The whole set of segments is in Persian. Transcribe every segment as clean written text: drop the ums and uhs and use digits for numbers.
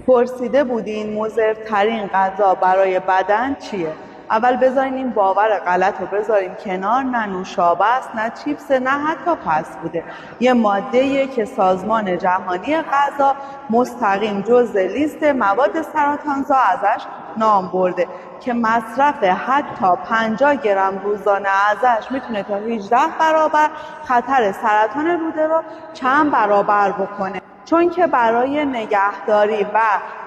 پرسیده بودین مضرترین غذا برای بدن چیه؟ اول بذارین این باور غلط رو بذاریم کنار، نه نوشابه است، نه چیپس، نه حتی فست فوده. یه ماده‌ایه که سازمان جهانی غذا مستقیم جزء لیست مواد سرطانزا ازش نام برده که مصرف حتی 50 گرم روزانه ازش میتونه تا 18 برابر خطر سرطان روده رو چند برابر بکنه. چون که برای نگهداری و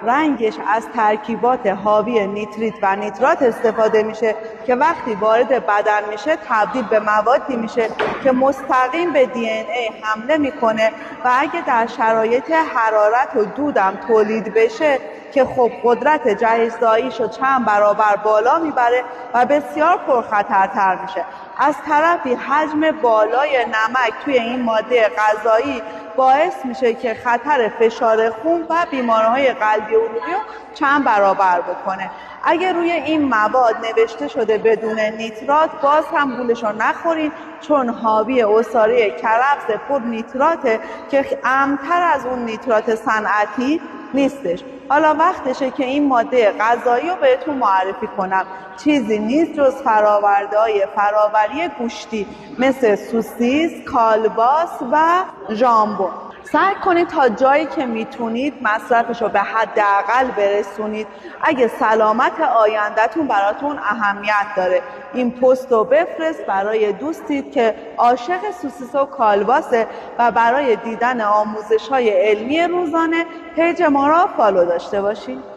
رنگش از ترکیبات حاوی نیتریت و نیترات استفاده میشه که وقتی وارد بدن میشه تبدیل به موادی میشه که مستقیم به دی ان ای حمله میکنه و اگه در شرایط حرارت و دودم تولید بشه که خب قدرت جهش‌زاییشو چند برابر بالا میبره و بسیار پرخطرتر میشه. از طرفی حجم بالای نمک توی این ماده غذایی باعث میشه که خطر فشار خون و بیماری‌های قلبی و عروقی رو چند برابر بکنه. اگه روی این مواد نوشته شده بدون نیترات باز هم گولش رو نخورین، چون حاوی عصاره کرفس پر نیتراته که امن‌تر از اون نیترات صنعتی نیستش. حالا وقتشه که این ماده غذایی رو بهتون معرفی کنم. چیزی نیست جز فراوری گوشتی مثل سوسیس، کالباس و ژامبون. سعی کنید تا جایی که میتونید مصرفش رو به حداقل برسونید اگه سلامت آیندهتون براتون اهمیت داره. این پست رو بفرست برای دوستید که عاشق سوسیس و کالباسه و برای دیدن آموزش‌های علمی روزانه پیج ما را فالو داشته باشید.